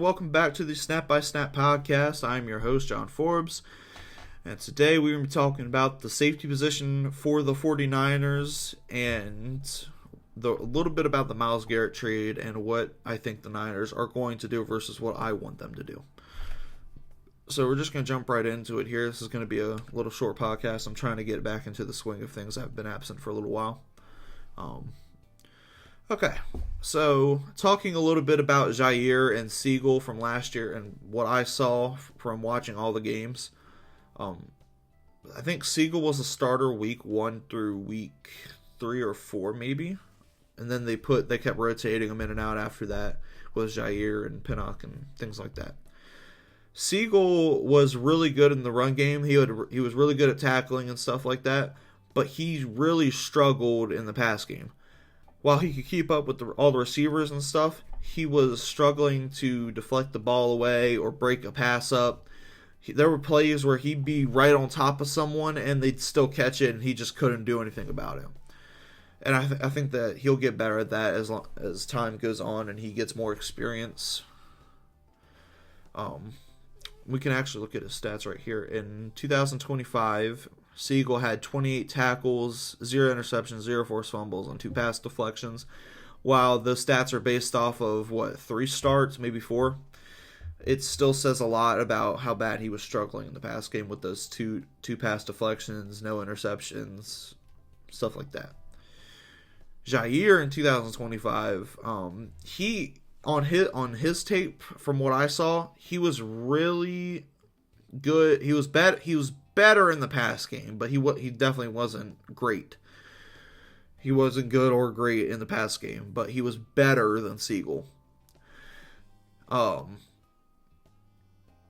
welcome back to the Snap by Snap podcast. I'm your host, John Forbes, and today we're going to be talking about the safety position for the 49ers and a little bit about the Myles Garret trade and what I think the Niners are going to do versus what I want them to do. So we're just going to jump right into it here. This is going to be a little short podcast. I'm trying to get back into the swing of things. I've been absent for a little while. Okay, so talking a little bit about Jair and Siegel from last year and what I saw from watching all the games. I think Siegel was a starter week 1 through week 3 or 4 maybe. And then they kept rotating him in and out after that with Jair and Pinnock and things like that. Siegel was really good in the run game. He was really good at tackling and stuff like that, but he really struggled in the pass game. While he could keep up with all the receivers and stuff, he was struggling to deflect the ball away or break a pass up. There were plays where he'd be right on top of someone and they'd still catch it, and he just couldn't do anything about it. And I think that he'll get better at that as time goes on and he gets more experience. We can actually look at his stats right here. In 2025, Siegel had 28 tackles, 0 interceptions, 0 forced fumbles, and 2 pass deflections. While the stats are based off of, 3 starts, maybe 4? It still says a lot about how bad he was struggling in the pass game with those two pass deflections, no interceptions, stuff like that. Jair in 2025, he on his tape, from what I saw, he was really good. He was better in the pass game, but he definitely wasn't great. He wasn't good or great in the pass game, but he was better than Siegel.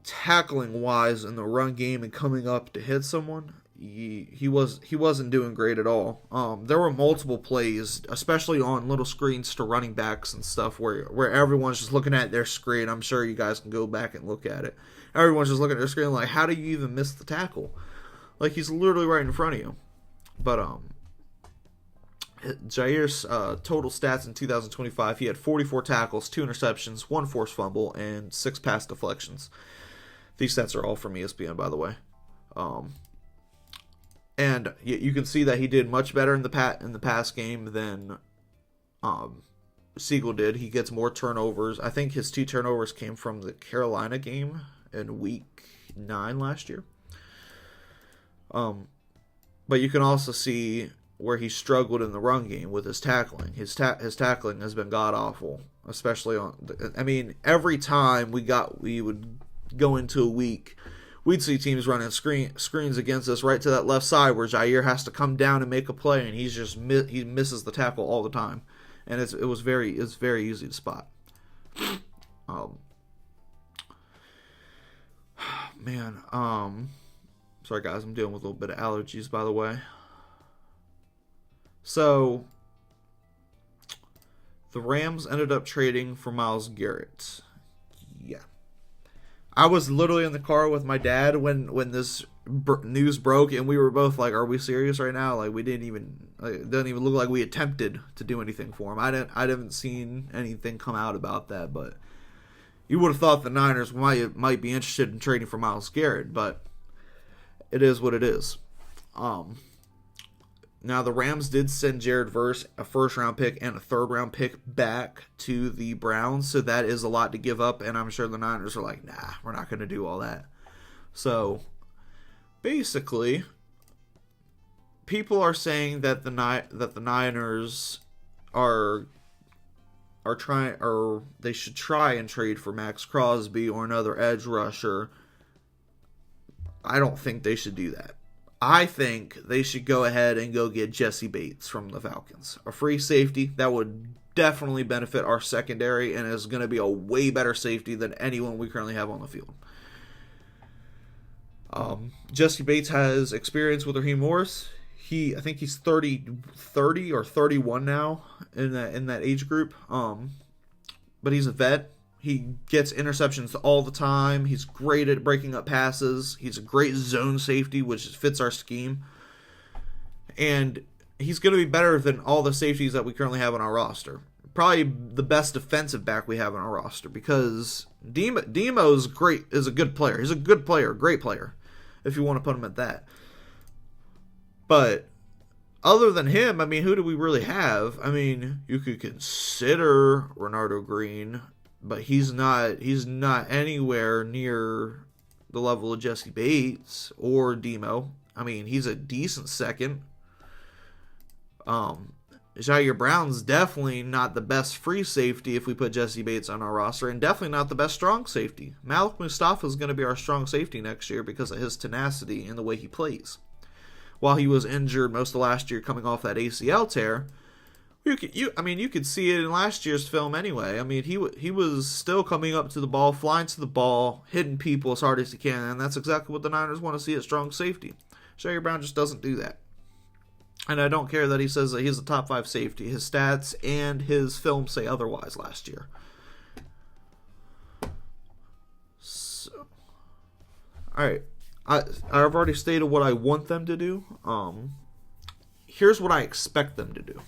Tackling wise in the run game and coming up to hit someone, he wasn't doing great at all. There were multiple plays, especially on little screens to running backs and stuff, where everyone's just looking at their screen. I'm sure you guys can go back and look at it. Everyone's just looking at their screen like, how do you even miss the tackle? Like, he's literally right in front of you. But Jair's total stats in 2025, he had 44 tackles, 2 interceptions, 1 forced fumble, and 6 pass deflections. These stats are all from ESPN, by the way. And you can see that he did much better in the pass game than Siegel did. He gets more turnovers. I think his 2 turnovers came from the Carolina game in week 9 last year. But you can also see where he struggled in the run game with his tackling. His tackling has been god-awful, especially every time we would go into a week, we'd see teams running screens against us right to that left side where Jair has to come down and make a play, and he misses the tackle all the time, and it's very easy to spot. Sorry guys, I'm dealing with a little bit of allergies, by the way. So the Rams ended up trading for Myles Garret. Yeah. I was literally in the car with my dad when this news broke, and we were both like, "Are we serious right now?" Like, it didn't even look like we attempted to do anything for him. I haven't seen anything come out about that, but you would have thought the Niners might be interested in trading for Myles Garret, but it is what it is. Now, the Rams did send Jared Verse a first-round pick and a third-round pick back to the Browns, so that is a lot to give up, and I'm sure the Niners are like, nah, we're not going to do all that. So, basically, people are saying that the Niners are trying, or they should try and trade for Max Crosby or another edge rusher. I don't think they should do that. I think they should go ahead and go get Jesse Bates from the Falcons. A free safety that would definitely benefit our secondary and is going to be a way better safety than anyone we currently have on the field. Jesse Bates has experience with Raheem Morris. I think he's 30 or 31 now in that age group. But he's a vet. He gets interceptions all the time. He's great at breaking up passes. He's a great zone safety, which fits our scheme. And he's going to be better than all the safeties that we currently have on our roster. probably the best defensive back we have on our roster, because Demo's great, is a good player. He's a good player, great player, if you want to put him at that. But other than him, I mean, who do we really have? I mean, you could consider Renardo Green, but he's not anywhere near the level of Jesse Bates or Demo. I mean, he's a decent second. Jair Brown's definitely not the best free safety if we put Jesse Bates on our roster, and definitely not the best strong safety. Malik Mustafa is going to be our strong safety next year because of his tenacity and the way he plays. While he was injured most of last year coming off that ACL tear, you could see it in last year's film anyway. I mean, he was still coming up to the ball, flying to the ball, hitting people as hard as he can, and that's exactly what the Niners want to see at strong safety. Jair Brown just doesn't do that. And I don't care that he says that he's a top 5 safety. His stats and his film say otherwise last year. So, alright. I've already stated what I want them to do. Here's what I expect them to do.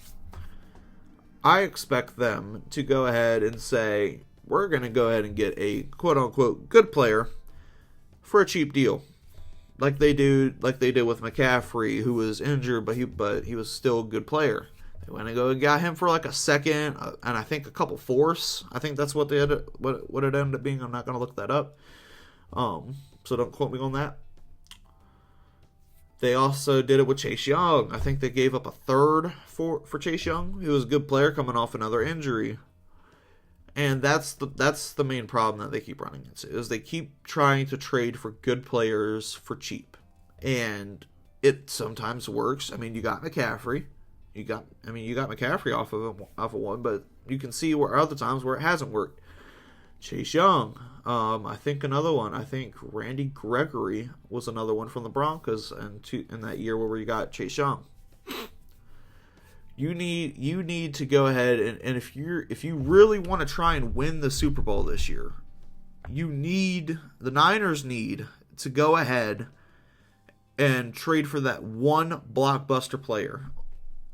I expect them to go ahead and say, we're going to go ahead and get a quote-unquote good player for a cheap deal. Like they did with McCaffrey, who was injured, but he was still a good player. They went and go and got him for like a second, and I think a couple fourths. I think that's what what it ended up being. I'm not going to look that up, so don't quote me on that. They also did it with Chase Young. I think they gave up a third for Chase Young. He was a good player coming off another injury. And that's the main problem that they keep running into, is they keep trying to trade for good players for cheap. And it sometimes works. I mean, you got McCaffrey. You got McCaffrey off of one, but you can see where other times where it hasn't worked. Chase Young, I think another one. I think Randy Gregory was another one from the Broncos in that year where we got Chase Young. You need to go ahead and if you really want to try and win the Super Bowl this year, the Niners need to go ahead and trade for that one blockbuster player.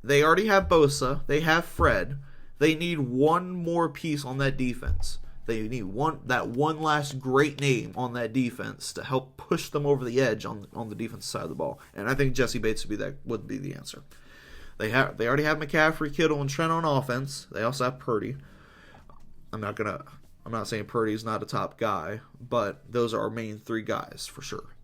They already have Bosa, they have Fred. They need one more piece on that defense. They need that one last great name on that defense to help push them over the edge on the defensive side of the ball. And I think Jesse Bates would be the answer. They already have McCaffrey, Kittle, and Trent on offense. They also have Purdy. I'm not saying Purdy's not a top guy, but those are our main 3 guys for sure.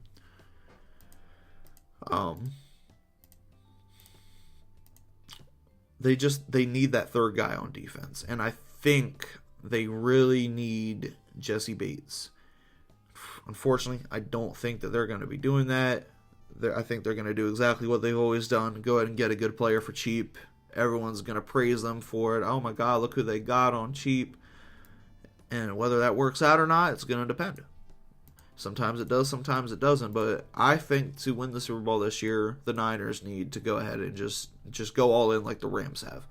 They need that third guy on defense, and I think they really need Jesse Bates. Unfortunately, I don't think that they're going to be doing that. I think they're going to do exactly what they've always done. Go ahead and get a good player for cheap. Everyone's going to praise them for it. Oh my God, look who they got on cheap. And whether that works out or not, it's going to depend. Sometimes it does, sometimes it doesn't. But I think to win the Super Bowl this year, the Niners need to go ahead and just go all in like the Rams have.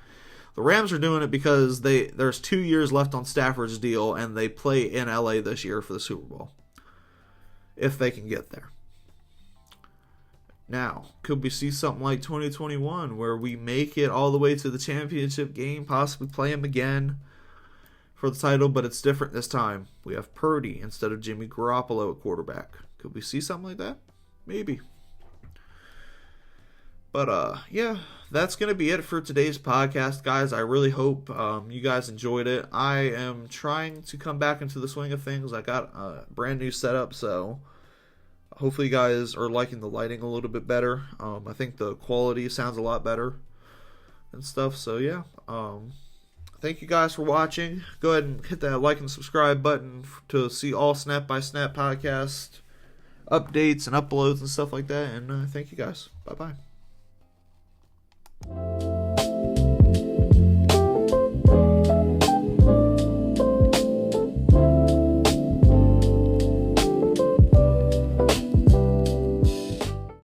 The Rams are doing it because there's 2 years left on Stafford's deal, and they play in LA this year for the Super Bowl. If they can get there. Now, could we see something like 2021 where we make it all the way to the championship game, possibly play them again for the title, but it's different this time. We have Purdy instead of Jimmy Garoppolo at quarterback. Could we see something like that? Maybe. But, yeah, that's going to be it for today's podcast, guys. I really hope you guys enjoyed it. I am trying to come back into the swing of things. I got a brand new setup, so hopefully you guys are liking the lighting a little bit better. I think the quality sounds a lot better and stuff. So, yeah. Thank you guys for watching. Go ahead and hit that like and subscribe button to see all Snap by Snap podcast updates and uploads and stuff like that. And thank you guys. Bye-bye.